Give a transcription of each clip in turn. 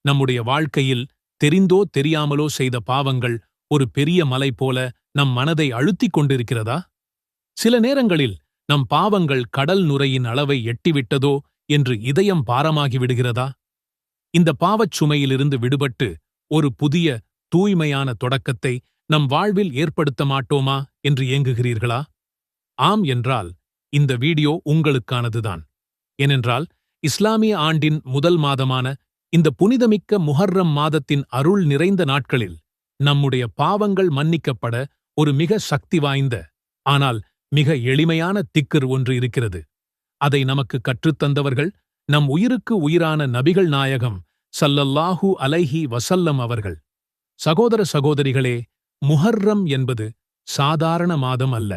நம்முடைய வாழ்க்கையில் தெரிந்தோ தெரியாமலோ செய்த பாவங்கள் ஒரு பெரிய மலை போல நம் மனதை அழுத்திக் கொண்டிருக்கிறதா? சில நேரங்களில் நம் பாவங்கள் கடல் நுரையின் அளவை எட்டிவிட்டதோ என்று இதயம் பாரமாகி விடுகிறதா? இந்த பாவச் சுமையிலிருந்து விடுபட்டு ஒரு புதிய தூய்மையான தொடக்கத்தை நம் வாழ்வில் ஏற்படுத்த மாட்டோமா என்று ஏங்குகிறீர்களா? ஆம் என்றால் இந்த வீடியோ உங்களுக்கானதுதான். ஏனென்றால் இஸ்லாமிய ஆண்டின் முதல் மாதமான இந்த புனிதமிக்க முஹர்ரம் மாதத்தின் அருள் நிறைந்த நாட்களில் நம்முடைய பாவங்கள் மன்னிக்கப்பட ஒரு மிக சக்தி வாய்ந்த ஆனால் மிக எளிமையான திக்ர் ஒன்று இருக்கிறது. அதை நமக்கு கற்றுத்தந்தவர்கள் நம் உயிருக்கு உயிரான நபிகள் நாயகம் ஸல்லல்லாஹு அலைஹி வஸல்லம் அவர்கள். சகோதர சகோதரிகளே, முஹர்ரம் என்பது சாதாரண மாதம் அல்ல.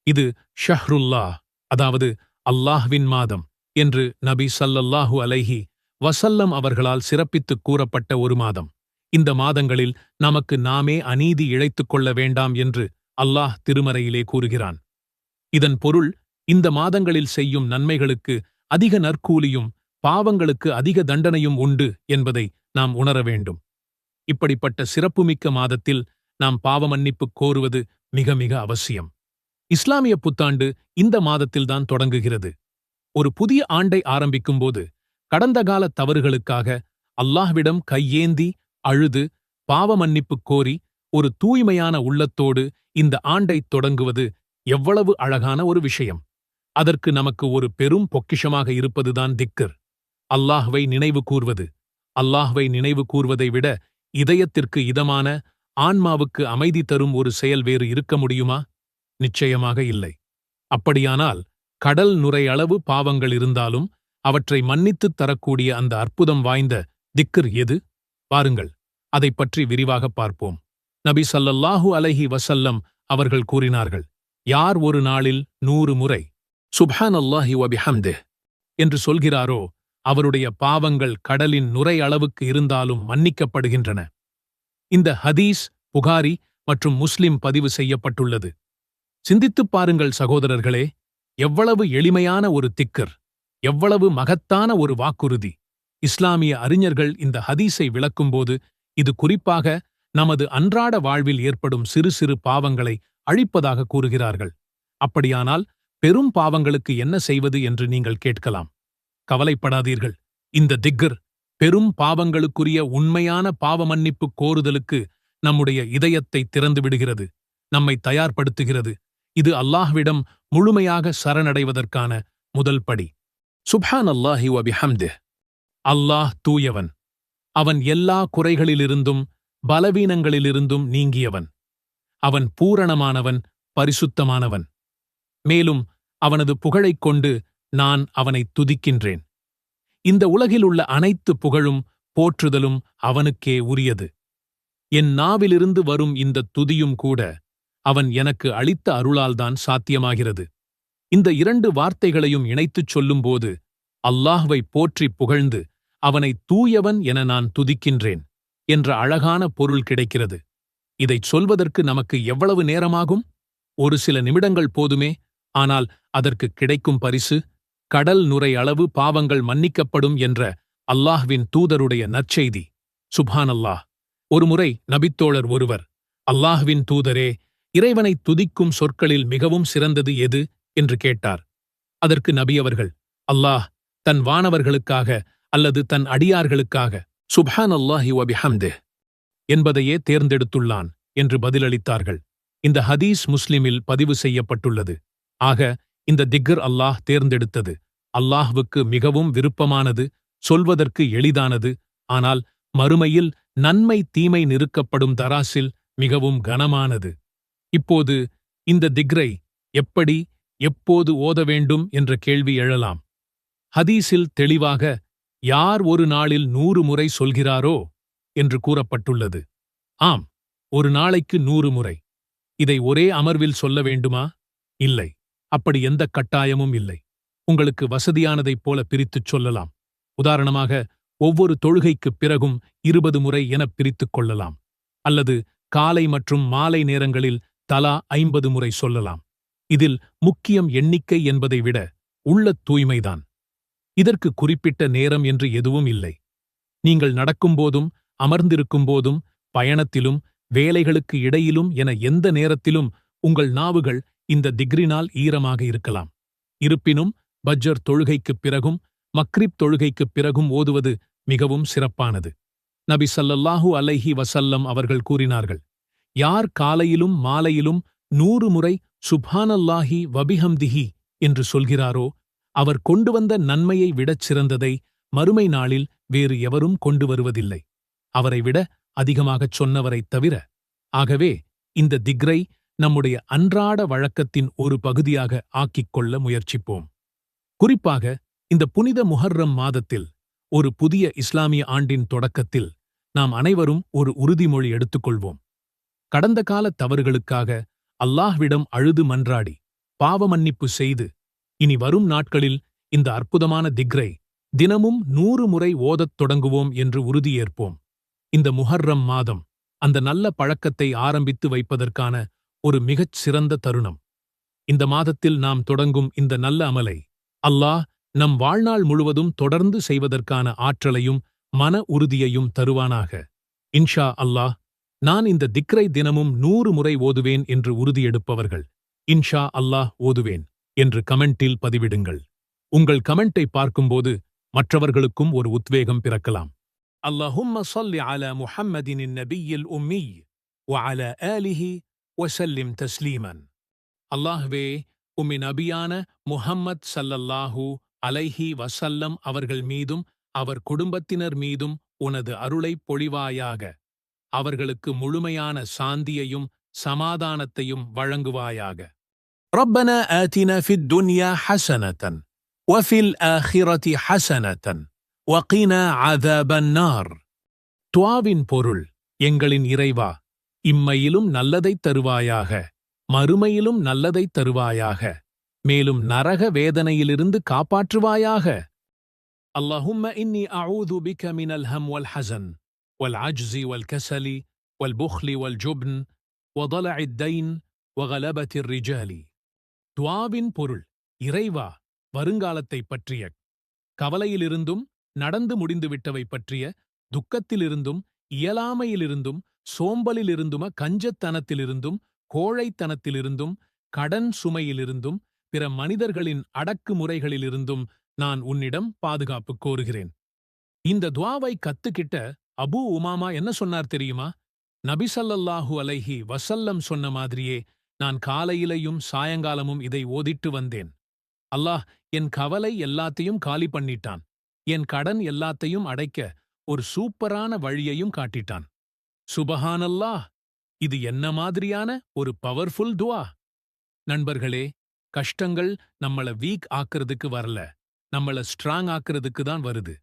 இது ஷஹ்ருல்லாஹ், அதாவது அல்லாஹ்வின் மாதம் என்று நபி ஸல்லல்லாஹு அலைஹி வஸல்லம் அவர்களால் சிறப்பித்துக் கூறப்பட்ட ஒரு மாதம். இந்த மாதங்களில் நமக்கு நாமே அநீதி இழைத்துக் கொள்ள வேண்டாம் என்று அல்லாஹ் திருமறையிலே கூறுகிறான். இதன் பொருள், இந்த மாதங்களில் செய்யும் நன்மைகளுக்கு அதிக நற்கூலியும் பாவங்களுக்கு அதிக தண்டனையும் உண்டு என்பதை நாம் உணர வேண்டும். இப்படிப்பட்ட சிறப்புமிக்க மாதத்தில் நாம் பாவமன்னிப்பு கோருவது மிக மிக அவசியம். இஸ்லாமிய புத்தாண்டு இந்த மாதத்தில்தான் தொடங்குகிறது. ஒரு புதிய ஆண்டை ஆரம்பிக்கும்போது கடந்த கால தவறுகளுக்காக அல்லாஹ்விடம் கையேந்தி அழுது பாவமன்னிப்பு கோரி ஒரு தூய்மையான உள்ளத்தோடு இந்த ஆண்டைத் தொடங்குவது எவ்வளவு அழகான ஒரு விஷயம். அதற்கு நமக்கு ஒரு பெரும் பொக்கிஷமாக இருப்பதுதான் திக்ர், அல்லாஹ்வை நினைவு கூர்வது. அல்லாஹ்வை நினைவு கூர்வதை விட இதயத்திற்கு இதமான, ஆன்மாவுக்கு அமைதி தரும் ஒரு செயல் வேறு இருக்க முடியுமா? நிச்சயமாக இல்லை. அப்படியானால் கடல் நுரையளவு பாவங்கள் இருந்தாலும் அவற்றை மன்னித்துத் தரக்கூடிய அந்த அற்புதம் வாய்ந்த திக்ர் எது? வாருங்கள், அதைப் பற்றி விரிவாகப் பார்ப்போம். நபி ஸல்லல்லாஹு அலைஹி வஸல்லம் அவர்கள் கூறினார்கள், யார் ஒரு நாளில் 100 முறை சுப்ஹானல்லாஹி வ பிஹம்திஹ் என்று சொல்கிறாரோ அவருடைய பாவங்கள் கடலின் நுரை அளவுக்கு இருந்தாலும் மன்னிக்கப்படுகின்றன. இந்த ஹதீஸ் புகாரி மற்றும் முஸ்லிம் பதிவு செய்யப்பட்டுள்ளது. சிந்தித்துப் பாருங்கள் சகோதரர்களே, எவ்வளவு எளிமையான ஒரு திக்ர், எவ்வளவு மகத்தான ஒரு வாக்குறுதி. இஸ்லாமிய அறிஞர்கள் இந்த ஹதீஸை விளக்கும்போது இது குறிப்பாக நமது அன்றாட வாழ்வில் ஏற்படும் சிறு சிறு பாவங்களை அழிப்பதாக கூறுகிறார்கள். அப்படியானால் பெரும் பாவங்களுக்கு என்ன செய்வது என்று நீங்கள் கேட்கலாம். கவலைப்படாதீர்கள். இந்த திக்ர் பெரும் பாவங்களுக்குரிய உண்மையான பாவமன்னிப்பு கோருதலுக்கு நம்முடைய இதயத்தை திறந்து விடுகிறது, நம்மை தயார்படுத்துகிறது. இது அல்லாஹ்விடம் முழுமையாக சரணடைவதற்கான முதல் படி. சுப்ஹானல்லாஹி வ பிஹம்திஹ். அல்லாஹ் தூயவன். அவன் எல்லா குறைகளிலிருந்தும் பலவீனங்களிலிருந்தும் நீங்கியவன். அவன் பூரணமானவன், பரிசுத்தமானவன். மேலும் அவனது புகழைக் கொண்டு நான் அவனைத் துதிக்கின்றேன். இந்த உலகில் உள்ள அனைத்து புகழும் போற்றுதலும் அவனுக்கே உரியது. என் நாவிலிருந்து வரும் இந்த துதியும் கூட அவன் எனக்கு அளித்த அருளால்தான் சாத்தியமாகிறது. இந்த 2 வார்த்தைகளையும் இணைத்துச் சொல்லும்போது அல்லாஹ்வை போற்றிப் புகழ்ந்து அவனை தூயவன் என நான் துதிக்கின்றேன் என்ற அழகான பொருள் கிடைக்கிறது. இதைச் சொல்வதற்கு நமக்கு எவ்வளவு நேரமாகும்? ஒரு சில நிமிடங்கள் போதுமே. ஆனால் அதற்கு கிடைக்கும் பரிசு, கடல் நுரை அளவு பாவங்கள் மன்னிக்கப்படும் என்ற அல்லாஹ்வின் தூதருடைய நற்செய்தி. சுப்ஹானல்லாஹ். ஒருமுறை நபித்தோழர் ஒருவர், அல்லாஹ்வின் தூதரே, இறைவனைத் துதிக்கும் சொற்களில் மிகவும் சிறந்தது எது என்று கேட்டார். அதற்கு நபி அவர்கள், அல்லாஹ் தன் வானவர்களுக்காக அல்லது தன் அடியார்களுக்காக சுப்ஹானல்லாஹி வ பிஹம்திஹ் என்பதையே தேர்ந்தெடுத்துள்ளான் என்று பதிலளித்தார்கள். இந்த ஹதீஸ் முஸ்லிமில் பதிவு செய்யப்பட்டுள்ளது. ஆக இந்த திக்ர் அல்லாஹ் தேர்ந்தெடுத்தது அல்லாஹ்வுக்கு மிகவும் விருப்பமானது, சொல்வதற்கு எளிதானது, ஆனால் மறுமையில் நன்மை தீமை நிறுக்கப்படும் தராசில் மிகவும் கனமானது. இப்போது இந்த திக்ரை எப்படி எப்போது ஓத வேண்டும் என்ற கேள்வி எழலாம். ஹதீஸில் தெளிவாக யார் ஒரு நாளில் 100 முறை சொல்கிறாரோ என்று கூறப்பட்டுள்ளது. ஆம், ஒரு நாளைக்கு 100 முறை. இதை ஒரே அமர்வில் சொல்ல வேண்டுமா? இல்லை, அப்படி எந்த கட்டாயமும் இல்லை. உங்களுக்கு வசதியானதைப் போல பிரித்துச் சொல்லலாம். உதாரணமாக, ஒவ்வொரு தொழுகைக்குப் பிறகும் 20 முறை எனப் பிரித்துக் கொள்ளலாம். அல்லது காலை மற்றும் மாலை நேரங்களில் தலா 50 முறை சொல்லலாம். இதில் முக்கியம் எண்ணிக்கை என்பதை விட உள்ளத் தூய்மைதான். இதற்கு குறிப்பிட்ட நேரம் என்று எதுவும் இல்லை. நீங்கள் நடக்கும்போதும் அமர்ந்திருக்கும் போதும் பயணத்திலும் வேலைகளுக்கு இடையிலும் என எந்த நேரத்திலும் உங்கள் நாவுகள் இந்த திக்ரினால் ஈரமாக இருக்கலாம். இருப்பினும் பஜ்ர் தொழுகைக்குப் பிறகும் மக்ரிப் தொழுகைக்குப் பிறகும் ஓதுவது மிகவும் சிறப்பானது. நபி ஸல்லல்லாஹு அலைஹி வஸல்லம் அவர்கள் கூறினார்கள், யார் காலையிலும் மாலையிலும் 100 முறை சுப்ஹானல்லாஹி வபிஹம்திஹி என்று சொல்கிறாரோ அவர் கொண்டு வந்த நன்மையை விடச் சிறந்ததை மறுமை நாளில் வேறு எவரும் கொண்டு வருவதில்லை, அவரை விட அதிகமாகச் சொன்னவரைத் தவிர. ஆகவே இந்த திக்ரை நம்முடைய அன்றாட வழக்கத்தின் ஒரு பகுதியாக ஆக்கிக் கொள்ள முயற்சிப்போம். குறிப்பாக இந்த புனித முஹர்ரம் மாதத்தில், ஒரு புதிய இஸ்லாமிய ஆண்டின் தொடக்கத்தில் நாம் அனைவரும் ஒரு உறுதிமொழி எடுத்துக்கொள்வோம். கடந்த கால தவறுகளுக்காக அல்லாஹ்விடம் அழுது மன்றாடி பாவ மன்னிப்பு செய்து இனி வரும் நாட்களில் இந்த அற்புதமான திக்ரை தினமும் 100 முறை ஓதத் தொடங்குவோம் என்று உறுதியேற்போம். இந்த முஹர்ரம் மாதம் அந்த நல்ல பழக்கத்தை ஆரம்பித்து வைப்பதற்கான ஒரு மிகச் சிறந்த தருணம். இந்த மாதத்தில் நாம் தொடங்கும் இந்த நல்ல அமலை அல்லாஹ் நம் வாழ்நாள் முழுவதும் தொடர்ந்து செய்வதற்கான ஆற்றலையும் மன உறுதியையும் தருவானாக. இன்ஷா அல்லாஹ். நான் இந்த திக்ரை தினமும் 100 முறை ஓதுவேன் என்று உறுதியெடுப்பவர்கள் இன்ஷா அல்லாஹ் ஓதுவேன் என்று கமெண்டில் பதிவிடுங்கள். உங்கள் கமெண்டை பார்க்கும்போது மற்றவர்களுக்கும் ஒரு உத்வேகம் பிறக்கலாம். அல்லாஹும்ம ஸல்லி அலா முஹம்மதின் நபியில் உம்மி வஅலா ஆலிஹி வஸல்லிம் தஸ்லீமன். அல்லாஹ்வே, உம்மி நபியான முஹம்மத் ஸல்லல்லாஹு அலைஹி வஸல்லம் அவர்கள் மீதும் அவர் குடும்பத்தினர் மீதும் உனது அருளைப் பொழிவாயாக. அவர்களுக்கு முழுமையான சாந்தியையும் சமாதானத்தையும் வழங்குவாயாக. ربنا آتنا في الدنيا حسنة وفي الآخرة حسنة وقنا عذاب النار. துஆவின் பொருள், எங்களின் இறைவா, இம்மையிலும் நல்லதைத் தருவாயாக, மறுமையிலும் நல்லதைத் தருவாயாக, மேலும் நரக வேதனையிலிருந்து காப்பாற்றுவாயாக. اللهم إني أعوذ بك من الهم والحزن والعجز والكسل والبخل والجبن وضلع الدين وغلبة الرجال. துஆவின் பொருள், இறைவா, வருங்காலத்தைப் பற்றிய கவலையிலிருந்தும் நடந்து முடிந்துவிட்டவை பற்றிய துக்கத்திலிருந்தும் இயலாமையிலிருந்தும் சோம்பலிலிருந்தும் கஞ்சத்தனத்திலிருந்தும் கோழைத்தனத்திலிருந்தும் கடன் சுமையிலிருந்தும் பிற மனிதர்களின் அடக்குமுறைகளிலிருந்தும் நான் உன்னிடம் பாதுகாப்பு கோருகிறேன். இந்த துஆவை கத்துக்கிட்ட அபூ உமாமா என்ன சொன்னார் தெரியுமா? நபி ஸல்லல்லாஹு அலைஹி வஸல்லம் சொன்ன மாதிரியே நான் காலையிலையும் சாயங்காலமும் இதை ஓதிட்டு வந்தேன். அல்லாஹ் என் கவலை எல்லாத்தையும் காலி பண்ணிட்டான், என் கடன் எல்லாத்தையும் அடைக்க ஒரு சூப்பரான வழியையும் காட்டிட்டான். சுபஹானல்லாஹ். இது என்ன மாதிரியான ஒரு பவர்ஃபுல் துஆ! நண்பர்களே, கஷ்டங்கள் நம்மள வீக் ஆக்குறதுக்கு வரல, நம்மள ஸ்ட்ராங் ஆக்குறதுக்கு தான் வருது.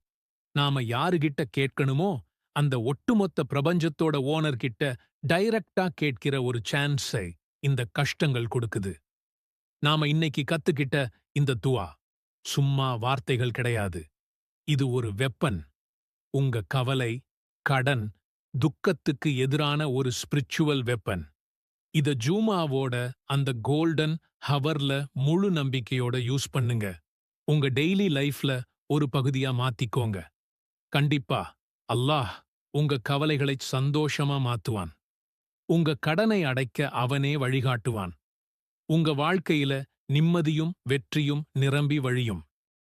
நாம யாருகிட்ட கேட்கணுமோ அந்த ஒட்டுமொத்த பிரபஞ்சத்தோட ஓனர் கிட்ட டைரக்டா கேட்கிற ஒரு சான்ஸை இந்த கஷ்டங்கள் கொடுக்குது. நாம இன்னைக்கு கத்துக்கிட்ட இந்த துஆ சும்மா வார்த்தைகள் கிடையாது. இது ஒரு வெப்பன். உங்க கவலை, கடன், துக்கத்துக்கு எதிரான ஒரு ஸ்பிரிச்சுவல் வெப்பன். இத ஜூமாவோட அந்த கோல்டன் ஹவர்ல முழு நம்பிக்கையோட யூஸ் பண்ணுங்க. உங்க டெய்லி லைஃப்ல ஒரு பகுதியா மாத்திக்கோங்க. கண்டிப்பா அல்லாஹ் உங்க கவலைகளை சந்தோஷமா மாத்துவான். உங்க கடனை அடைக்க அவனே வழிகாட்டுவான். உங்க வாழ்க்கையில நிம்மதியும் வெற்றியும் நிரம்பி வழியும்.